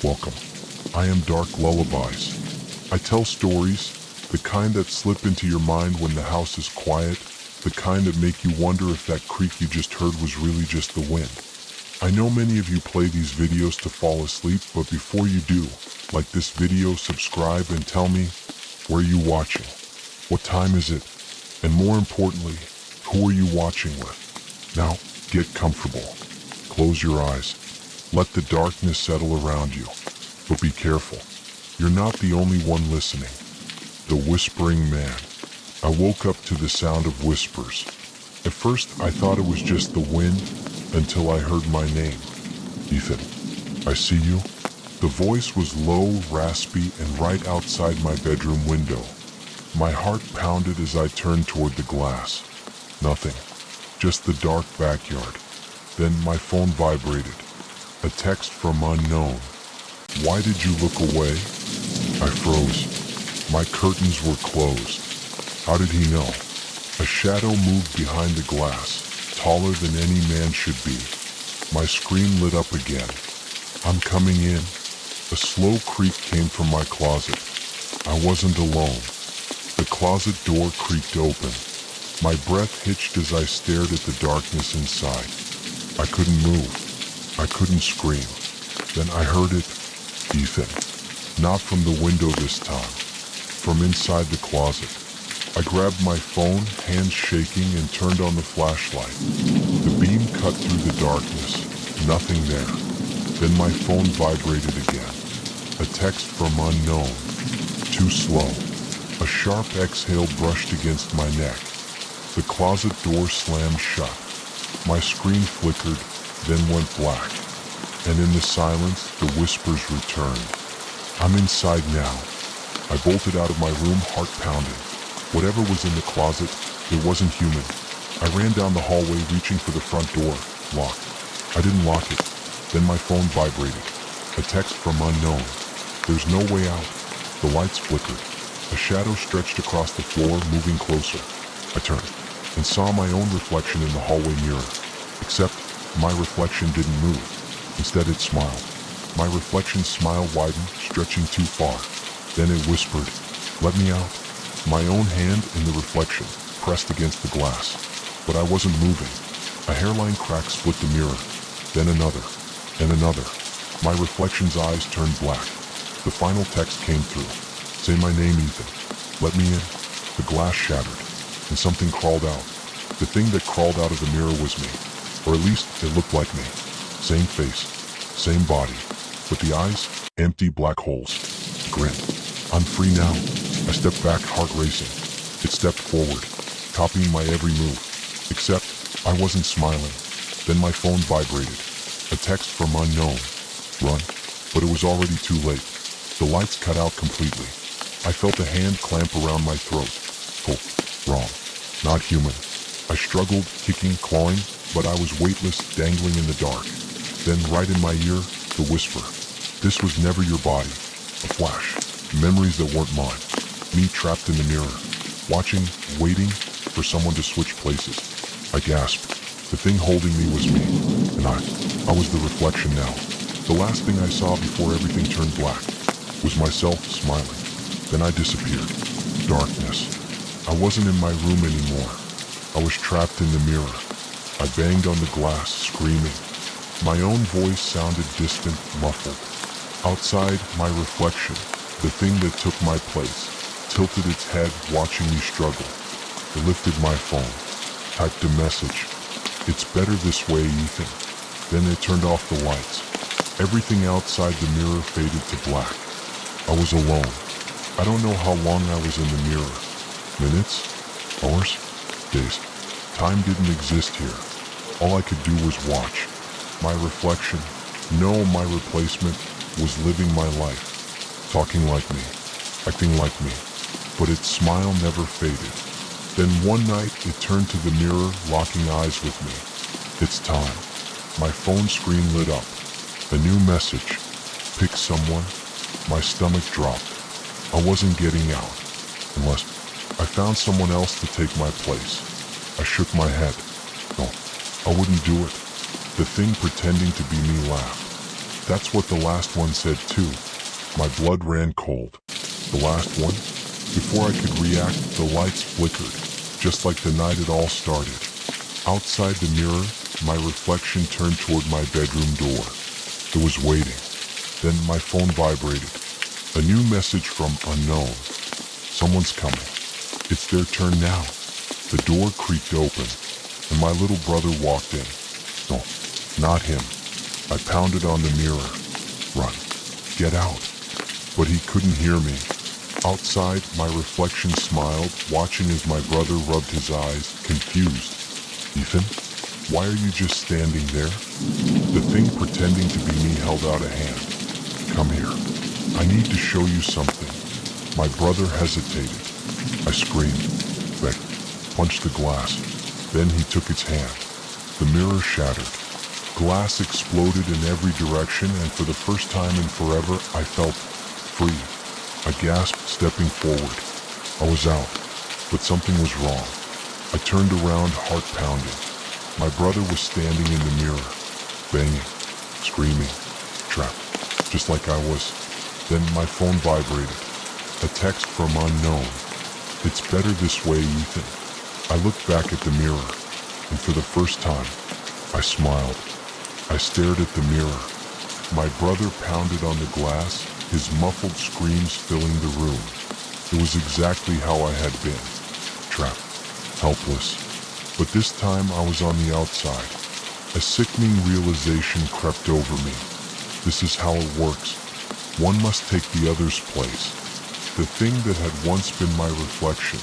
Welcome. I am Dark Lullabies. I tell stories, the kind that slip into your mind when the house is quiet, the kind that make you wonder if that creak you just heard was really just the wind. I know many of you play these videos to fall asleep, but before you do, like this video, subscribe, and tell me, where are you watching? What time is it? And more importantly, who are you watching with? Now, get comfortable. Close your eyes. Let the darkness settle around you. But be careful. You're not the only one listening. The Whispering Man. I woke up to the sound of whispers. At first, I thought it was just the wind, until I heard my name. Ethan, I see you. The voice was low, raspy, and right outside my bedroom window. My heart pounded as I turned toward the glass. Nothing. Just the dark backyard. Then my phone vibrated. A text from unknown. Why did you look away? I froze. My curtains were closed. How did he know? A shadow moved behind the glass, taller than any man should be. My screen lit up again. I'm coming in. A slow creak came from my closet. I wasn't alone. The closet door creaked open. My breath hitched as I stared at the darkness inside. I couldn't move. I couldn't scream. Then I heard it. Ethan. Not from the window this time. From inside the closet. I grabbed my phone, hands shaking, and turned on the flashlight. The beam cut through the darkness. Nothing there. Then my phone vibrated again. A text from unknown. Too slow. A sharp exhale brushed against my neck. The closet door slammed shut. My screen flickered, then went black. And in the silence, the whispers returned. I'm inside now. I bolted out of my room, heart pounding. Whatever was in the closet, it wasn't human. I ran down the hallway, reaching for the front door, locked. I didn't lock it. Then my phone vibrated. A text from unknown. There's no way out. The lights flickered. A shadow stretched across the floor, moving closer. I turned and saw my own reflection in the hallway mirror. Except my reflection didn't move. Instead, it smiled. My reflection's smile widened, stretching too far. Then it whispered, "Let me out." My own hand in the reflection pressed against the glass. But I wasn't moving. A hairline crack split the mirror. Then another. And another. My reflection's eyes turned black. The final text came through. "Say my name, Ethan. Let me in." The glass shattered, and something crawled out. The thing that crawled out of the mirror was me. Or at least, it looked like me. Same face, same body, but the eyes, empty black holes. Grin. I'm free now. I stepped back, heart racing. It stepped forward, copying my every move. Except, I wasn't smiling. Then my phone vibrated. A text from unknown. Run. But it was already too late. The lights cut out completely. I felt a hand clamp around my throat. Oh, wrong. Not human. I struggled, kicking, clawing, but I was weightless, dangling in the dark. Then right in my ear, the whisper. This was never your body. A flash. Memories that weren't mine. Me trapped in the mirror. Watching, waiting for someone to switch places. I gasped. The thing holding me was me. And I was the reflection now. The last thing I saw before everything turned black was myself smiling. Then I disappeared. Darkness. I wasn't in my room anymore. I was trapped in the mirror. I banged on the glass, screaming. My own voice sounded distant, muffled. Outside, my reflection, the thing that took my place, tilted its head, watching me struggle. I lifted my phone, typed a message. "It's better this way, Ethan." Then it turned off the lights. Everything outside the mirror faded to black. I was alone. I don't know how long I was in the mirror. Minutes? Hours? Days. Time didn't exist here. All I could do was watch. My reflection, no, my replacement, was living my life. Talking like me. Acting like me. But its smile never faded. Then one night, it turned to the mirror, locking eyes with me. It's time. My phone screen lit up. A new message. Pick someone. My stomach dropped. I wasn't getting out. Unless I found someone else to take my place. I shook my head. No, I wouldn't do it. The thing pretending to be me laughed. That's what the last one said too. My blood ran cold. The last one? Before I could react, the lights flickered, just like the night it all started. Outside the mirror, my reflection turned toward my bedroom door. It was waiting. Then my phone vibrated. A new message from unknown. Someone's coming. It's their turn now. The door creaked open, and my little brother walked in. No, not him. I pounded on the mirror. Run. Get out. But he couldn't hear me. Outside, my reflection smiled, watching as my brother rubbed his eyes, confused. Ethan, why are you just standing there? The thing pretending to be me held out a hand. Come here. I need to show you something. My brother hesitated. I screamed, begged, punched the glass. Then he took its hand. The mirror shattered. Glass exploded in every direction, and for the first time in forever, I felt free. I gasped, stepping forward. I was out, but something was wrong. I turned around, heart pounding. My brother was standing in the mirror, banging, screaming, trapped, just like I was. Then my phone vibrated. A text from unknown. It's better this way, Ethan. I looked back at the mirror, and for the first time, I smiled. I stared at the mirror. My brother pounded on the glass, his muffled screams filling the room. It was exactly how I had been. Trapped, helpless. But this time I was on the outside. A sickening realization crept over me. This is how it works. One must take the other's place. The thing that had once been my reflection,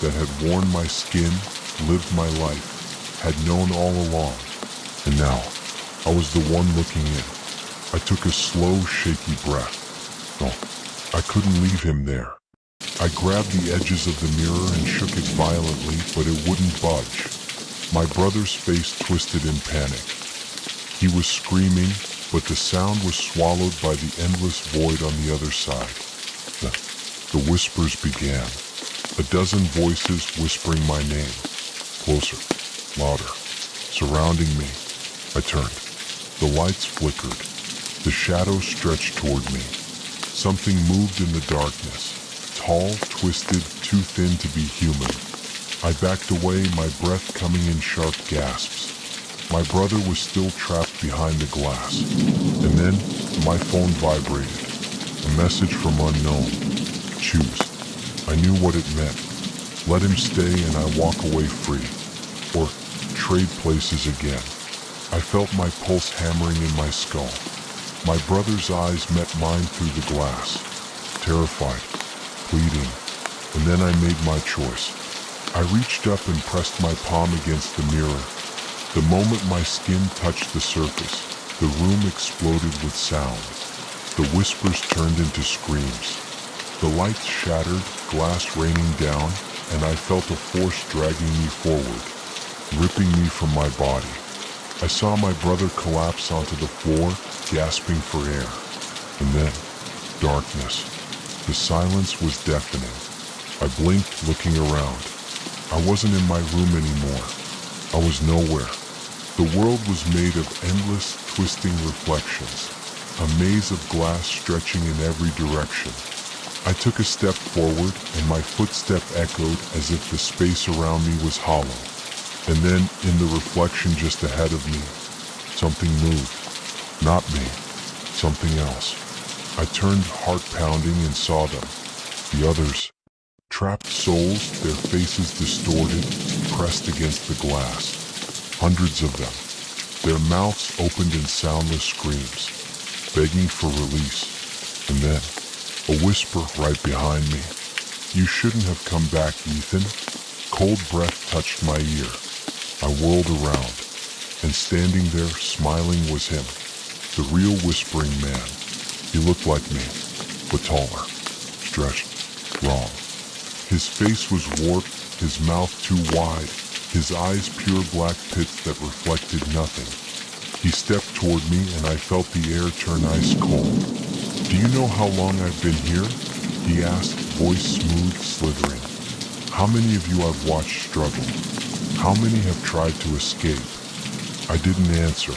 that had worn my skin, lived my life, had known all along. And now, I was the one looking in. I took a slow, shaky breath. No, I couldn't leave him there. I grabbed the edges of the mirror and shook it violently, but it wouldn't budge. My brother's face twisted in panic. He was screaming, but the sound was swallowed by the endless void on the other side. The whispers began. A dozen voices whispering my name. Closer, louder, surrounding me. I turned. The lights flickered. The shadows stretched toward me. Something moved in the darkness. Tall, twisted, too thin to be human. I backed away, my breath coming in sharp gasps. My brother was still trapped behind the glass. And then, my phone vibrated. A message from unknown. Choose. I knew what it meant. Let him stay and I walk away free. Or trade places again. I felt my pulse hammering in my skull. My brother's eyes met mine through the glass. Terrified, pleading. And then I made my choice. I reached up and pressed my palm against the mirror. The moment my skin touched the surface, the room exploded with sound. The whispers turned into screams. The lights shattered, glass raining down, and I felt a force dragging me forward, ripping me from my body. I saw my brother collapse onto the floor, gasping for air. And then, darkness. The silence was deafening. I blinked, looking around. I wasn't in my room anymore. I was nowhere. The world was made of endless, twisting reflections, a maze of glass stretching in every direction. I took a step forward, and my footstep echoed as if the space around me was hollow. And then, in the reflection just ahead of me, something moved. Not me. Something else. I turned, heart pounding, and saw them. The others. Trapped souls, their faces distorted, pressed against the glass. Hundreds of them. Their mouths opened in soundless screams, begging for release. And then, a whisper right behind me. You shouldn't have come back, Ethan. Cold breath touched my ear. I whirled around, and standing there, smiling, was him. The real whispering man. He looked like me, but taller, stretched, wrong. His face was warped, his mouth too wide, his eyes pure black pits that reflected nothing. He stepped toward me and I felt the air turn ice cold. Do you know how long I've been here? He asked, voice smooth, slithering. How many of you I've watched struggle? How many have tried to escape? I didn't answer.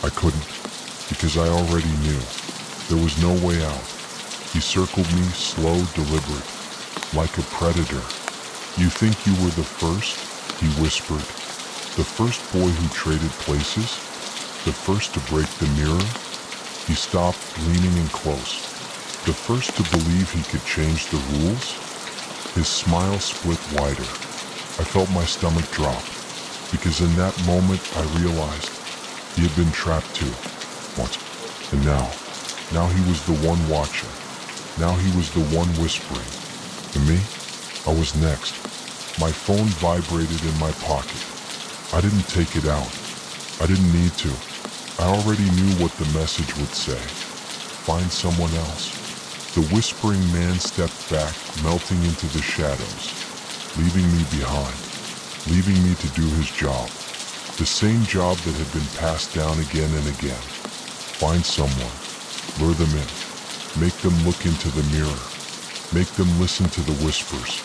I couldn't. because I already knew. There was no way out. He circled me, slow, deliberate, like a predator. "You think you were the first?" he whispered. "The first boy who traded places? The first to break the mirror?" He stopped, leaning in close. "The first to believe he could change the rules?" His smile split wider. I felt my stomach drop, because in that moment I realized he had been trapped too, once. And now he was the one watching. Now he was the one whispering. And me? I was next. My phone vibrated in my pocket. I didn't take it out. I didn't need to. I already knew what the message would say. Find someone else. The whispering man stepped back, melting into the shadows, leaving me behind, leaving me to do his job. The same job that had been passed down again and again. Find someone, lure them in, make them look into the mirror, make them listen to the whispers.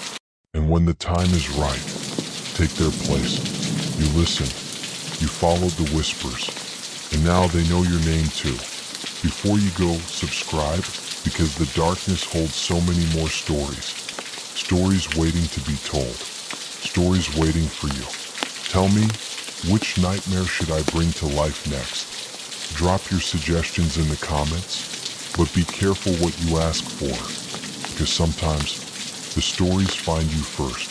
And when the time is right, take their place. You listened, you followed the whispers, and now they know your name too. Before you go, subscribe, because the darkness holds so many more stories. Stories waiting to be told. Stories waiting for you. Tell me, which nightmare should I bring to life next? Drop your suggestions in the comments, but be careful what you ask for, because sometimes the stories find you first.